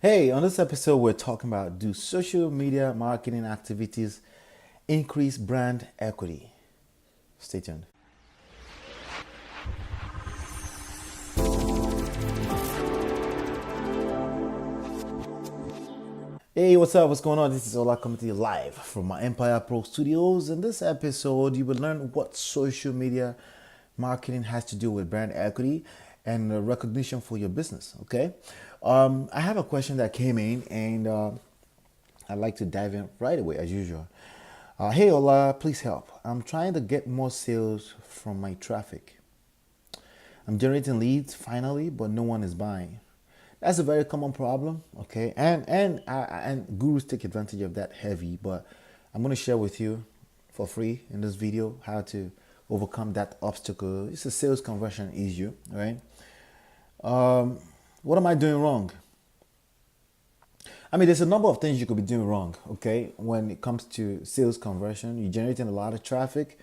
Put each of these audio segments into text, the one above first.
Hey, on this episode, we're talking about do social media marketing activities increase brand equity? Stay tuned. Hey, what's up? What's going on? This is Ola coming to you live from my Empire Pro studios. In this episode, you will learn what social media marketing has to do with brand equity and recognition for your business. Okay, I have a question that came in, and I'd like to dive in right away as usual. Hey Ola, please help. I'm trying to get more sales from my traffic. I'm generating leads finally, but no one is buying. That's a very common problem, okay? And gurus take advantage of that heavy, but I'm going to share with you for free in this video how to overcome that obstacle. It's a sales conversion issue, right? What am I doing wrong? I mean, there's a number of things you could be doing wrong, okay? When it comes to sales conversion, you're generating a lot of traffic,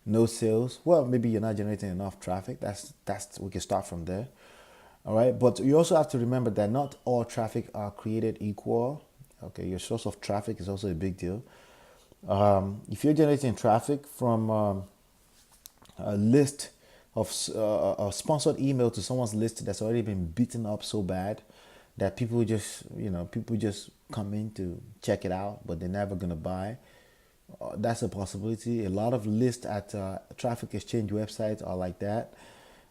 no sales. Well, maybe you're not generating enough traffic. That's we can start from there. All right, but you also have to remember that not all traffic are created equal. Okay, your source of traffic is also a big deal. If you're generating traffic from a list of a sponsored email to someone's list that's already been beaten up so bad that people just come in to check it out, but they're never gonna buy. That's a possibility. A lot of lists at traffic exchange websites are like that.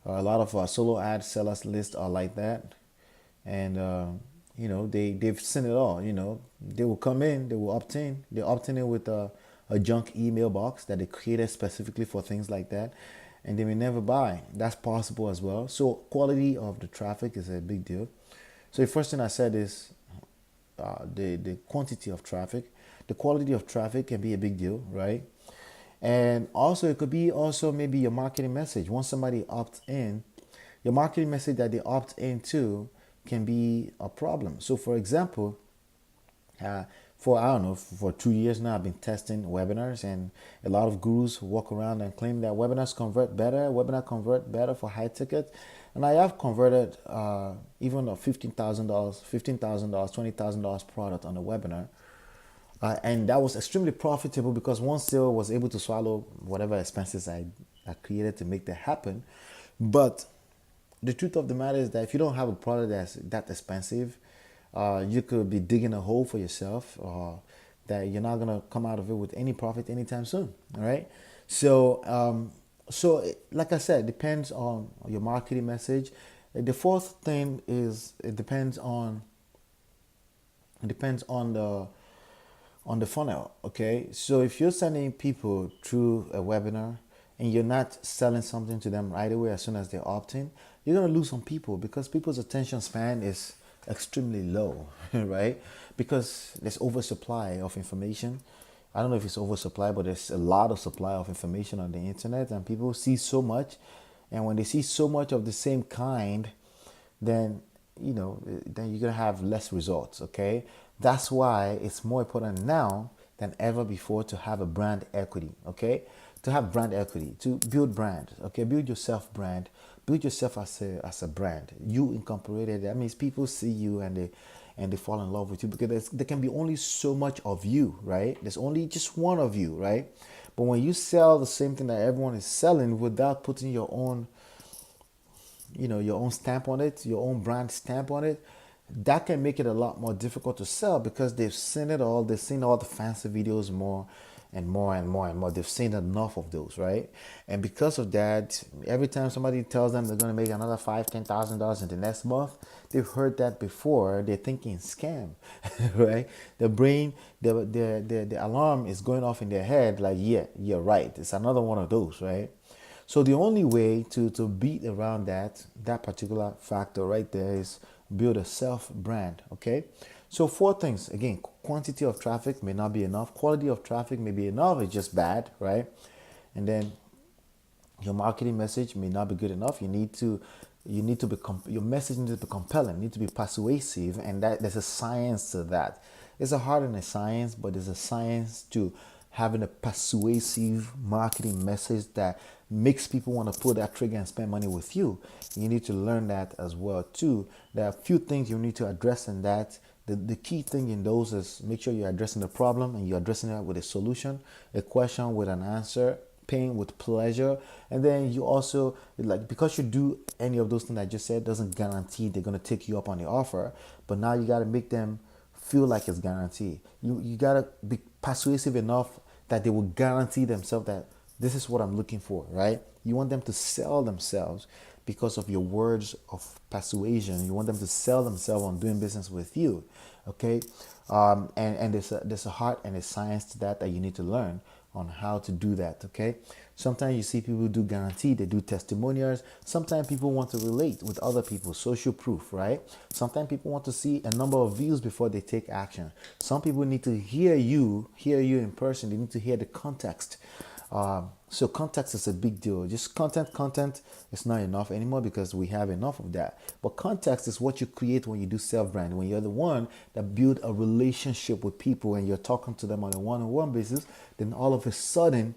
A lot of solo ad sellers lists are like that, and they've seen it all. They will come in, they will opt in, they opt in with a junk email box that they created specifically for things like that, and they may never buy. That's possible as well. So quality of the traffic is a big deal. So the first thing I said is the quantity of traffic. The quality of traffic can be a big deal, right? And also it could be also maybe your marketing message. Once somebody opts in, your marketing message that they opt into can be a problem. So for example, for I don't know, for 2 years now I've been testing webinars, and a lot of gurus walk around and claim that webinar convert better for high ticket. And I have converted even a $15,000, $20,000 product on a webinar. And that was extremely profitable because one sale was able to swallow whatever expenses I created to make that happen. But the truth of the matter is that if you don't have a product that's that expensive, you could be digging a hole for yourself, that you're not gonna come out of it with any profit anytime soon. All right. Like I said, it depends on your marketing message. The fourth thing is it depends on the funnel. Okay, so if you're sending people through a webinar and you're not selling something to them right away as soon as they opt in, you're going to lose some people because people's attention span is extremely low. Right? Because there's oversupply of information. I don't know if it's oversupply, but there's a lot of supply of information on the internet, and people see so much, and when they see so much of the same kind, then then you're gonna have less results. Okay, that's why it's more important now than ever before to have a brand equity. Okay, to have brand equity, to build brand. Okay, build yourself brand, build yourself as a brand. You incorporated. That means people see you and they fall in love with you because there can be only so much of you, right? There's only just one of you, right? But when you sell the same thing that everyone is selling without putting your own stamp on it, your own brand stamp on it, that can make it a lot more difficult to sell because they've seen all the fancy videos more and more and more and more. They've seen enough of those, right? And because of that, every time somebody tells them they're going to make another $5,000, $10,000 in the next month, they've heard that before. They're thinking scam, right? The brain, the alarm is going off in their head like, yeah, you're right. It's another one of those, right? So the only way to beat around that particular factor right there is build a self brand. Okay. So four things again: quantity of traffic may not be enough, quality of traffic may be enough, it's just bad, right? And then your marketing message may not be good enough. You need to be your message needs to be compelling, need to be persuasive, and that there's a science to that. It's a hard and a science, but there's a science to having a persuasive marketing message that makes people want to pull that trigger and spend money with you. You need to learn that as well too. There are a few things you need to address in that. The key thing in those is make sure you're addressing the problem and you're addressing it with a solution, a question with an answer, pain with pleasure. And then you also, like, because you do any of those things I just said doesn't guarantee they're going to take you up on the offer, but now you got to make them feel like it's guaranteed. You got to be persuasive enough that they will guarantee themselves that this is what I'm looking for, right? You want them to sell themselves because of your words of persuasion. You want them to sell themselves on doing business with you, okay? And there's a heart and a science to that you need to learn on how to do that, okay? Sometimes you see people do guarantee, they do testimonials. Sometimes people want to relate with other people, social proof, right? Sometimes people want to see a number of views before they take action. Some people need to hear you in person. They need to hear the context. So context is a big deal. Just content is not enough anymore because we have enough of that. But context is what you create when you do self-brand. When you're the one that build a relationship with people and you're talking to them on a one-on-one basis, then all of a sudden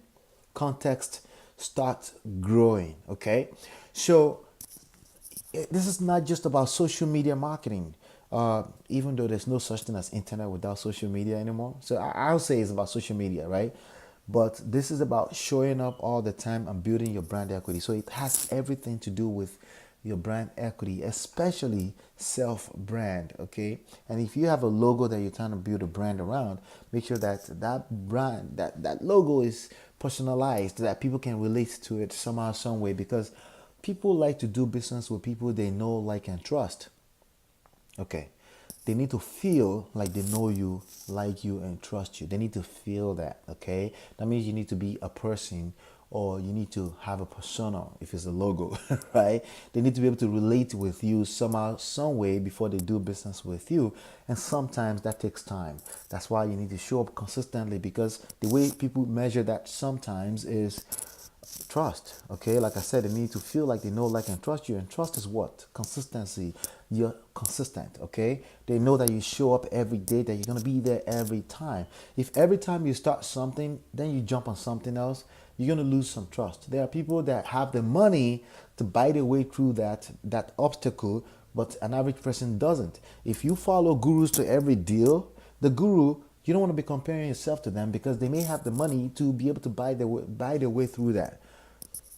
context starts growing, okay? So this is not just about social media marketing. Even though there's no such thing as internet without social media anymore. So I'll say it's about social media, right? But this is about showing up all the time and building your brand equity. So it has everything to do with your brand equity, especially self-brand, okay? And if you have a logo that you're trying to build a brand around, make sure that that brand, that logo is personalized, that people can relate to it somehow, some way, because people like to do business with people they know, like, and trust. Okay. They need to feel like they know you, like you, and trust you. They need to feel that, okay? That means you need to be a person, or you need to have a persona if it's a logo, right? They need to be able to relate with you somehow, some way before they do business with you. And sometimes that takes time. That's why you need to show up consistently, because the way people measure that sometimes is trust, okay? Like I said, they need to feel like they know, like, and trust you. And trust is what? Consistency. You're consistent, okay? They know that you show up every day, that you're going to be there every time. If every time you start something, then you jump on something else, you're going to lose some trust. There are people that have the money to buy their way through that obstacle, but an average person doesn't. If you follow gurus to every deal, the guru, you don't want to be comparing yourself to them, because they may have the money to be able to buy their way through that.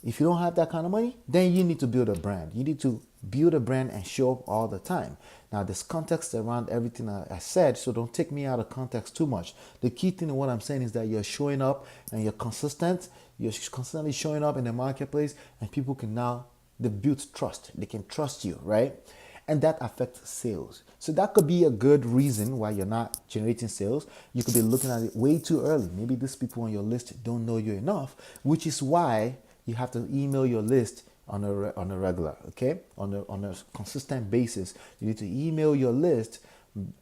If you don't have that kind of money, then you need to build a brand. You need to build a brand and show up all the time. Now, there's context around everything I said, so don't take me out of context too much. The key thing in what I'm saying is that you're showing up and you're consistent. You're constantly showing up in the marketplace, and people can now, they build trust. They can trust you, right? And that affects sales. So that could be a good reason why you're not generating sales. You could be looking at it way too early. Maybe these people on your list don't know you enough, which is why you have to email your list on a regular, okay? On a consistent basis. You need to email your list,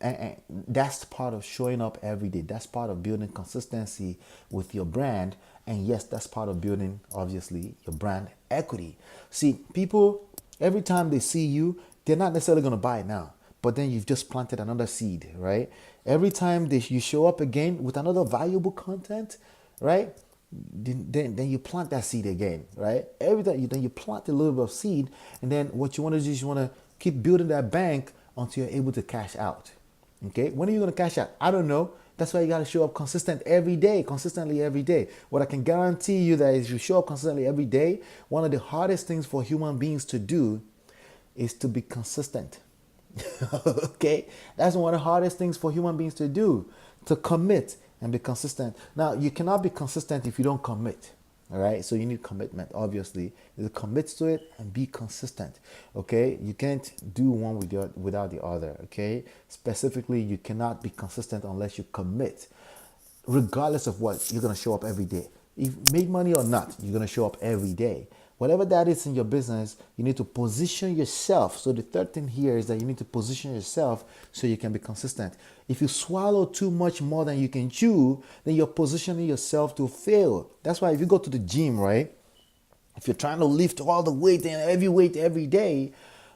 and that's part of showing up every day. That's part of building consistency with your brand. And yes, that's part of building, obviously, your brand equity. See, people, every time they see you, they're not necessarily going to buy it now, but then you've just planted another seed, right? Every time you show up again with another valuable content, right? Then you plant that seed again, right? Every time then you plant a little bit of seed, and then what you want to do is you want to keep building that bank until you're able to cash out. Okay, when are you going to cash out? I don't know. That's why you got to show up consistently every day. What I can guarantee you that is, you show up consistently every day, one of the hardest things for human beings to do is to be consistent. Okay, that's one of the hardest things for human beings to do, to commit and be consistent. Now, you cannot be consistent if you don't commit. All right, so you need commitment. Obviously, you commit to it and be consistent. Okay, you can't do one without the other. Okay, specifically, you cannot be consistent unless you commit. Regardless of what, you're gonna show up every day. If you make money or not, you're gonna show up every day. Whatever that is in your business, you need to position yourself. So the third thing here is that you need to position yourself so you can be consistent. If you swallow too much more than you can chew, then you're positioning yourself to fail. That's why if you go to the gym, right? If you're trying to lift all the weight and heavy weight every day,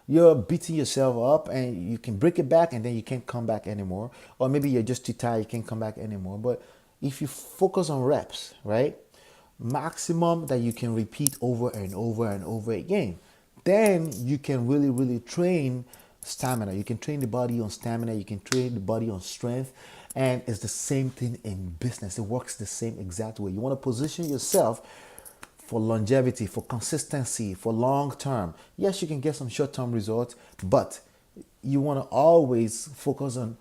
you're beating yourself up, and you can break it back and then you can't come back anymore. Or maybe you're just too tired, you can't come back anymore. But if you focus on reps, right? maximum that you can repeat over and over and over again. Then you can really, really train stamina. You can train the body on stamina. You can train the body on strength. And it's the same thing in business. It works the same exact way. You want to position yourself for longevity, for consistency, for long term. Yes, you can get some short term results, but you want to always focus on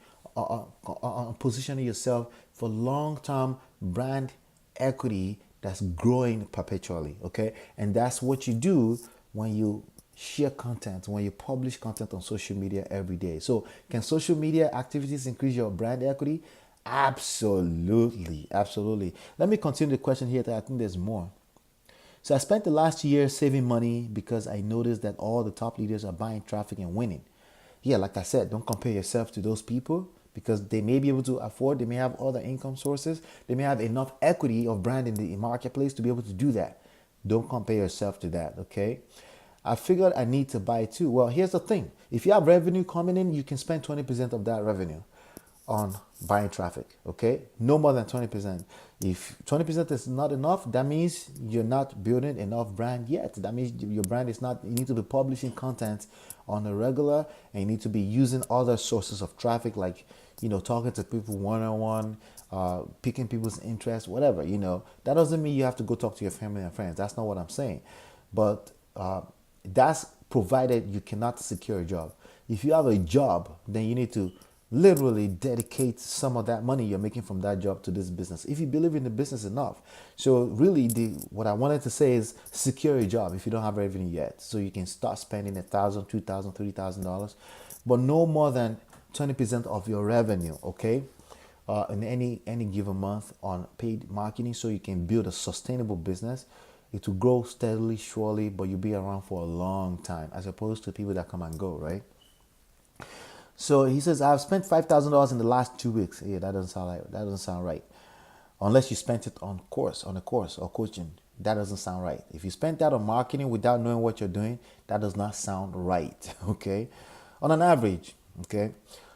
positioning yourself for long term brand equity that's growing perpetually. Okay, and that's what you do when you share content, when you publish content on social media every day. So, can social media activities increase your brand equity? Absolutely, absolutely. Let me continue the question here. That I think there's more. So I spent the last year saving money because I noticed that all the top leaders are buying traffic and winning. Yeah, like I said, don't compare yourself to those people because they may be able to afford, they may have other income sources, they may have enough equity of brand in the marketplace to be able to do that. Don't compare yourself to that, okay? I figured I need to buy too. Well, here's the thing. If you have revenue coming in, you can spend 20% of that revenue on buying traffic, okay? No more than 20%. If 20% is not enough, that means you're not building enough brand yet. That means your brand is not, you need to be publishing content on a regular, and you need to be using other sources of traffic like, talking to people one-on-one, picking people's interest, whatever, That doesn't mean you have to go talk to your family and friends. That's not what I'm saying. But that's provided you cannot secure a job. If you have a job, then you need to literally dedicate some of that money you're making from that job to this business if you believe in the business enough. So really, what I wanted to say is secure a job if you don't have revenue yet, so you can start spending $1,000, $2,000, $3,000, but no more than 20% of your revenue, okay, in any given month on paid marketing, so you can build a sustainable business. It will grow steadily, surely, but you'll be around for a long time, as opposed to people that come and go, right? So he says, I've spent $5,000 in the last 2 weeks. Yeah, that doesn't sound right. Unless you spent it on a course or coaching. That doesn't sound right. If you spent that on marketing without knowing what you're doing, that does not sound right. Okay. On an average, okay.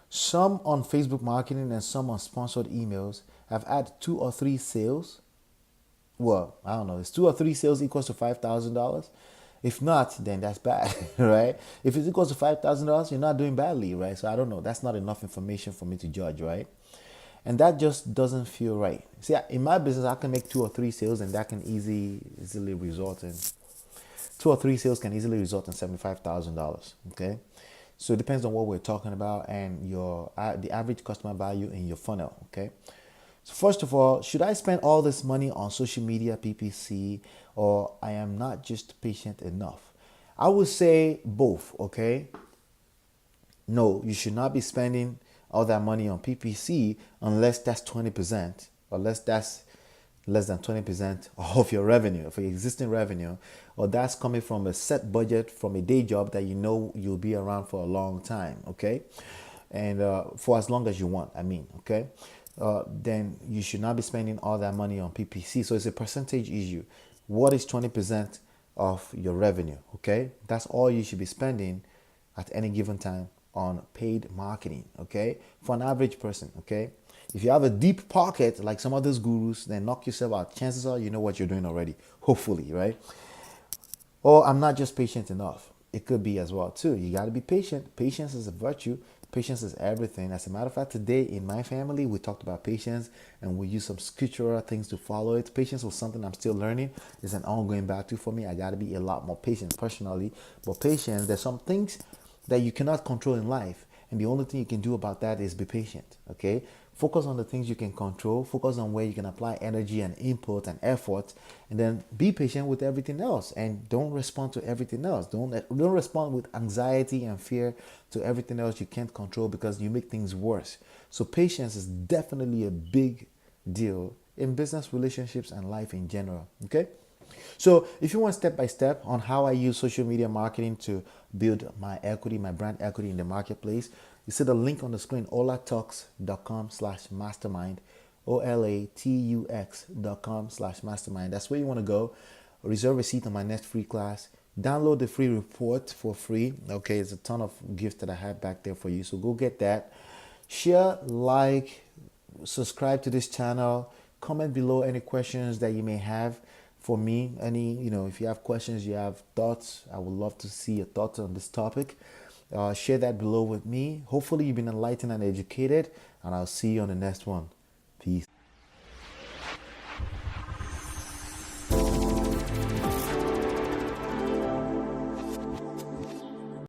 Some on Facebook marketing and some on sponsored emails have had 2 or 3 sales. Well, I don't know. Is 2 or 3 sales equals to $5,000? If not, then that's bad, right? If it's equals to $5,000, you're not doing badly, right? So I don't know. That's not enough information for me to judge, right? And that just doesn't feel right. See, in my business, I can make 2 or 3 sales, and that can easily result in 2 or 3 sales can easily result in $75,000. Okay, so it depends on what we're talking about and the average customer value in your funnel. Okay. So first of all, should I spend all this money on social media, PPC, or I am not just patient enough? I would say both, okay? No, you should not be spending all that money on PPC unless that's 20%, or unless that's less than 20% of your revenue, of your existing revenue, or that's coming from a set budget from a day job that you know you'll be around for a long time, okay? And for as long as you want, okay? Then you should not be spending all that money on PPC. So it's a percentage issue. What is 20% of your revenue? Okay, that's all you should be spending at any given time on paid marketing. Okay, for an average person. Okay, if you have a deep pocket like some of those gurus, then knock yourself out. Chances are you know what you're doing already. Hopefully, right? Or I'm not just patient enough. It could be as well too. You got to be patient. Patience is a virtue. Patience is everything. As a matter of fact, today in my family, we talked about patience and we use some scriptural things to follow it. Patience was something I'm still learning. It's an ongoing battle for me. I got to be a lot more patient personally. But patience, there's some things that you cannot control in life. And the only thing you can do about that is be patient. Okay? Focus on the things you can control. Focus on where you can apply energy and input and effort. And then be patient with everything else. And don't respond to everything else. Don't respond with anxiety and fear to everything else you can't control, because you make things worse. So patience is definitely a big deal in business, relationships, and life in general. Okay? So if you want step by step on how I use social media marketing to build my equity, my brand equity in the marketplace, you see the link on the screen, olatux.com/mastermind, olatux.com/mastermind. That's where you want to go. Reserve a seat on my next free class. Download the free report for free. Okay, there's a ton of gifts that I have back there for you. So go get that. Share, like, subscribe to this channel. Comment below any questions that you may have. for me. Any, if you have questions, you have thoughts, I would love to see your thoughts on this topic. Share that below with me. Hopefully, you've been enlightened and educated, and I'll see you on the next one. Peace.